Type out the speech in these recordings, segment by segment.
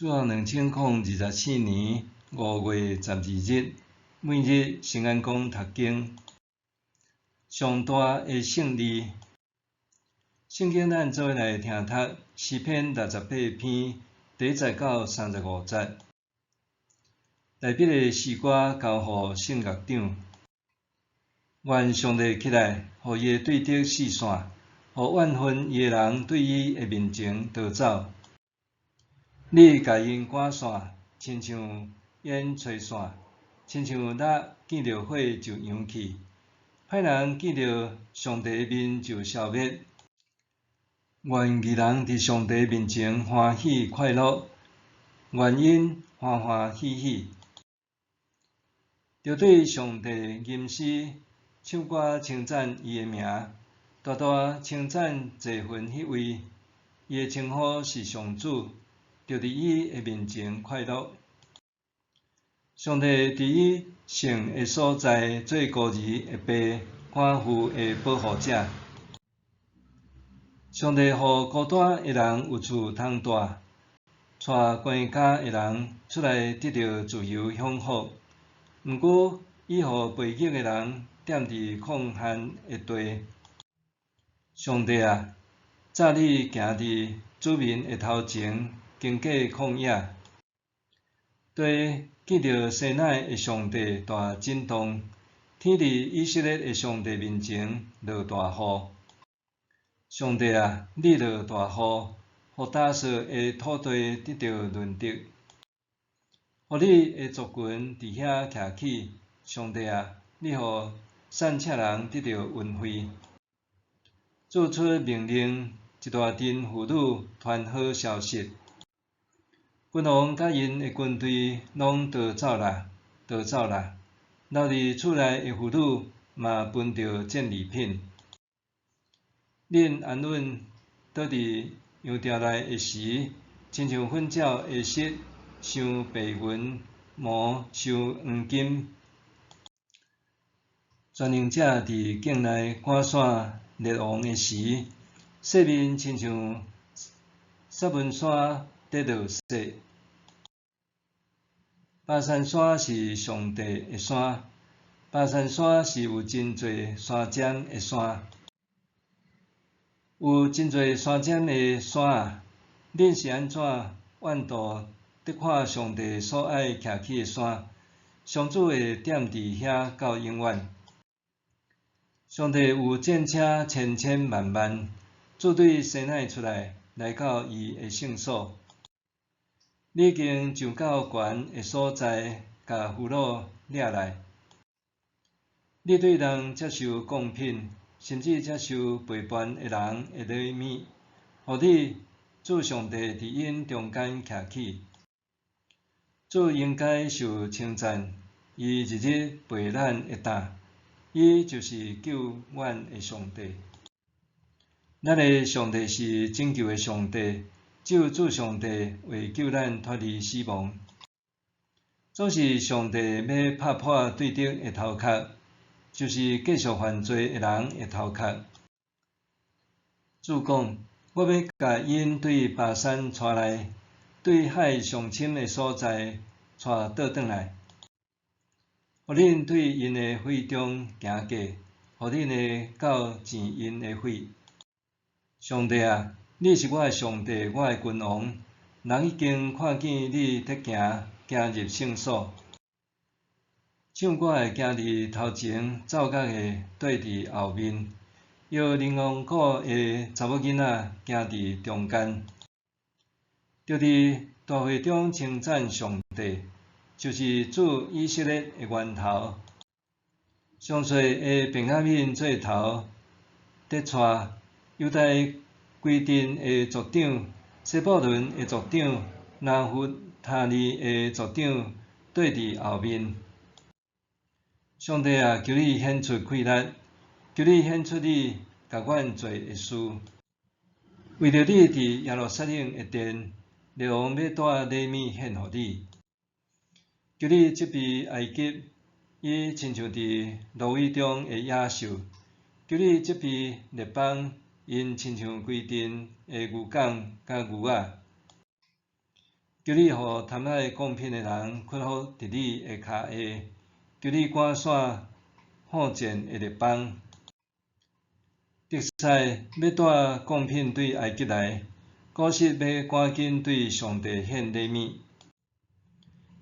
主后2024年5月12日，每日圣安宫读经，上大的胜利。圣经咱做来听读诗篇68篇第1节到35节。内笔的诗歌交予圣乐长，愿上帝起来，予伊的对敌四散，予怨恨伊的人对伊的面前逃走。你甲因赶散，亲像烟吹散，亲像蜡见着火就扬起。歹人见着上帝的面就消灭。愿义人伫上帝面前欢喜快乐，愿因欢欢喜喜。着对上帝吟诗，唱歌称赞伊的名，大大称赞济分迄位。伊的称呼是上主。就伫伊的面前快乐。上帝伫伊圣的所在做孤儿的爸，看护的保护者。上帝予孤单的人有厝通住，带关家的人出来得到自由享福。毋过，伊予悖逆的人踮伫旷罕的地。上帝啊，早你行伫子民的头前。经过旷野，地见着西乃的上帝大震动，天伫以色列的上帝面前落大雨。上帝啊，你落大雨，予打扫的土地得到润泽，予你的族群伫遐徛起。上帝啊，你予散赤人得到恩惠，做出命令，一大阵妇女传好消息。君王甲因的军队拢逃走啦！留伫厝内的妇女嘛分着战利品。恁安稳倒伫羊巢内的时，亲像瞓鸟的室，想白云毛，想黄金。全能者伫境内赶散列王的时，世面亲像撒文山得落雪。巴山山是上帝的山，巴山山是有真侪山尖的山，有真侪山尖的山啊！恁是安怎怨妒得看上帝所爱徛起的山？上主会踮伫遐到永远。上帝有战车千千万万，自对西乃出来到伊的圣所。你已经上到悬的所在，甲俘虏掠来。你对人接受贡品，甚至接受陪伴的人的礼物，互你主上帝伫因中间徛起。主应该受称赞，伊日日陪咱的担，伊就是救阮的上帝。咱的上帝是拯救的上帝。只有主上帝为救咱脱离死亡，总是上帝要拍破对敌的头壳，就是继续犯罪的人的头壳。主讲：我要甲因对巴山带来，对海上深的所在带倒转来，互恁对因的会中行过，互恁的狗钱因的血。上帝啊！你是我的上帝，我的君王。人已经看见你得行入圣所，唱歌的行伫头前，奏乐的缀伫后面，摇灵王鼓的查某囡仔行伫中间，就伫大会中称赞上帝，就是主以色列的源头。上岁的便雅悯做头，得带犹大规阵的族长，西布伦的族长，拿弗他利的族长缀伫后面。上帝啊，求你显出气力，求你显出你甲阮做的事。为着你伫耶路撒冷的殿，列王要带礼物献互你。求你责备埃及，伊亲像伫芦苇中的野兽；求你责备列邦。因亲像规阵的牛港甲牛仔，求你互贪爱贡品的人屈服伫你的骹下，求你赶散犯贱的列邦。特使要带贡品对埃及来，古实要赶紧对上帝献礼物。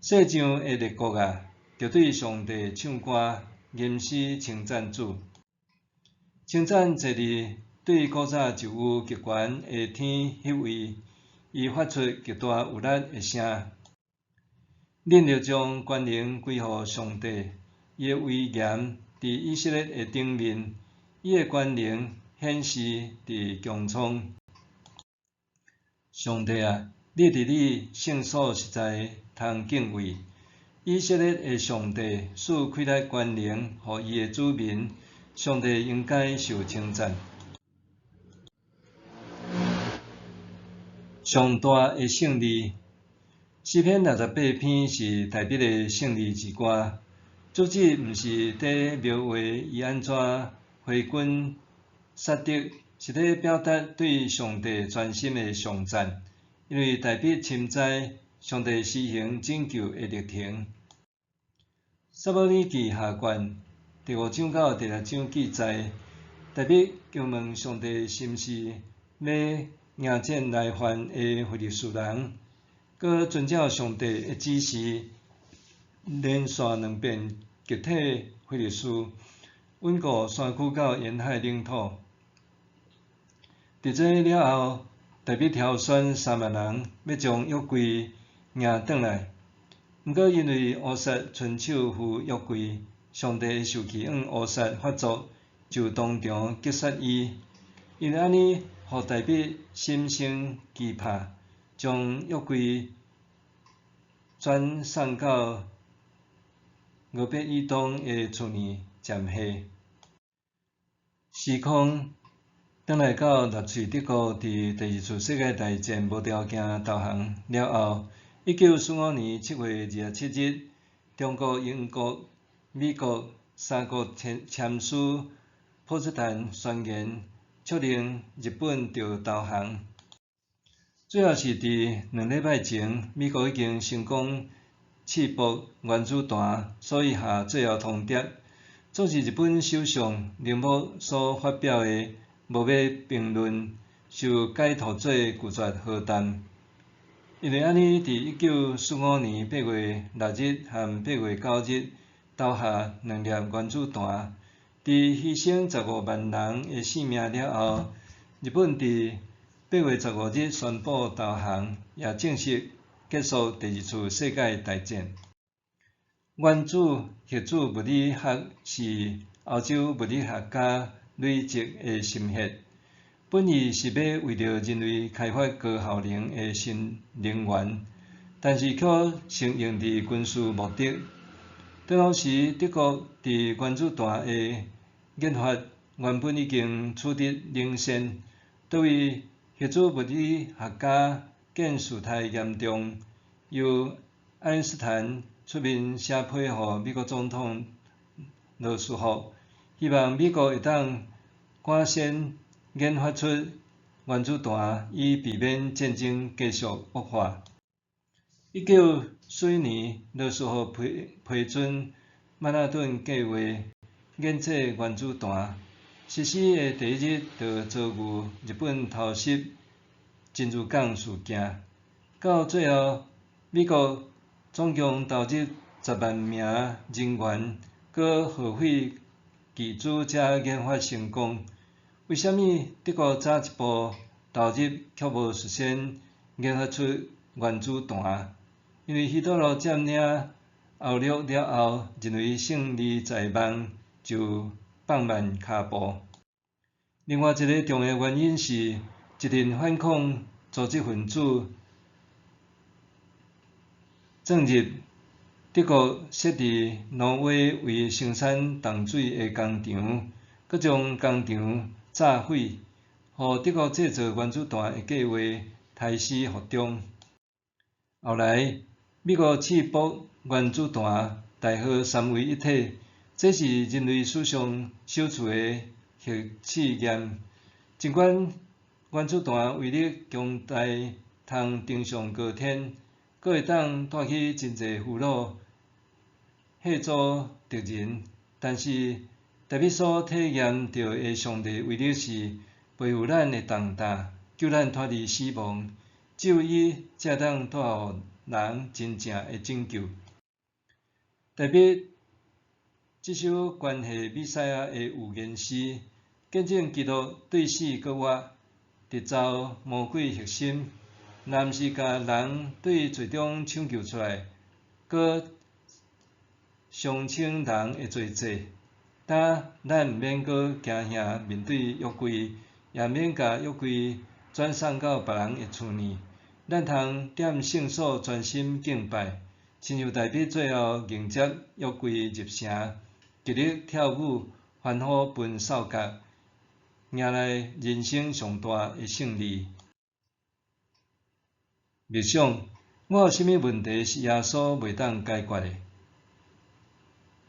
世上的列国啊，着对上帝唱歌，吟诗称赞主。称赞坐伫对古早就有极悬的天迄位，伊发出极大有力的声。恁着将权能归乎上帝，伊的威严伫以色列的顶面，伊的权能显示伫穹苍。上帝啊，你伫你圣所实在通敬畏。以色列的上帝赐开力权能，予伊的子民。上帝应该受称赞。上大的胜利，诗篇68篇是大笔的胜利之歌。主旨毋是在描画伊安怎挥军杀敌，是在表达对上帝全心的颂赞。因为大笔深知上帝施行拯救的历程。撒母耳记下卷第5章到第6章记载，大笔求问上帝是毋是要迎战来犯的非利士人，佮遵照上帝的指示，连续2遍击退非利士，稳固山区到沿海领土。伫这了后，大笔挑选3万人，要将约柜迎转来。毋过因为乌撒伸手扶约柜，上帝的受气往乌撒发作，就当场击杀伊。因为安尼，互大笔心生惧怕，将约柜转送到俄别以东的厝里暂下。时空转来到纳粹德国伫第2次世界大战无条件投降了后，1945年7月27日，中国、英国、美国3国签署波茨坦宣言，确认日本着投降。最后是伫2礼拜前，美国已经成功刺爆原子弹，所以下最后通牒，总是日本首相铃木所发表的无要评论受解读做拒绝和谈。因为安尼，伫1945年8月6日和8月9日投下2粒原子弹，伫牺牲15万人的性命了后，日本伫8月15日宣布投降，也正式结束第2次世界大战。原子核子物理学是欧洲物理学家累积的心血，本意是要为着人类开发高效能的新能源，但是却先用伫军事目的。当时德国伫原子弹的研发原本已经取得领先，对于核子物理学家见事态严重，由爱因斯坦出面写批予美国总统罗斯福，希望美国会当赶先研发出原子弹，以避免战争继续恶化。1941年，罗斯福批准曼哈顿计划研制原子弹，实施的第1日就遭遇日本偷袭珍珠港事件。到最后，美国总共投入10万名人员，搁耗费巨资才研发成功。为虾米德国早一步投入却无率先研发出原子弹？因为希特勒占领欧陆了后，认为胜利在望，就放慢脚步。另外一个重要原因是，一阵反抗组织分子撞入德国设伫挪威为生产淡水的工厂，佮将工厂炸毁，互德国制造原子弹的计划胎死腹中。后来，美国试爆原子弹，大核三位一体，这是人类史上首次的核试验。尽管原子弹威力强大，通登上高天，阁会当带去真侪俘虏吓阻敌人，但是达比所体验到的上帝为了是背负咱的重担，救咱脱离死亡，只有伊才当带予人真正的拯救。达比这首关系弥赛亚的预言诗，见证基督对死搁活，直遭魔鬼核心，若毋是甲人对罪中抢救出来，搁偿清人的罪债，咱毋免搁惊吓面对约柜，也免甲约柜转送到别人的厝呢。咱通踮圣所专心敬拜，亲像大比最后迎接约柜入城，极力跳舞，欢呼奔扫角，迎来人生上大的胜利。默想，我有啥物问题是耶稣袂当解决的？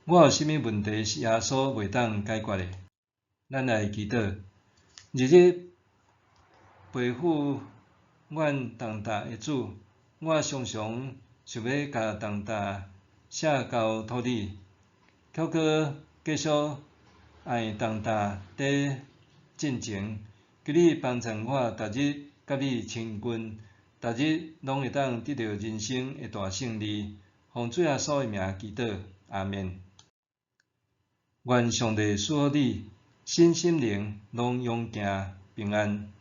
我有啥物问题是耶稣袂当解决的？咱来祈祷，日日背负阮重担的主，我常常想要甲重担卸交托你，却搁继续爱重担伫进前，求你帮助我，逐日甲你亲近，逐日拢会当得到人生的大胜利。奉主耶稣的名祈祷，阿们。愿上帝赐福你，身心灵拢永行平安。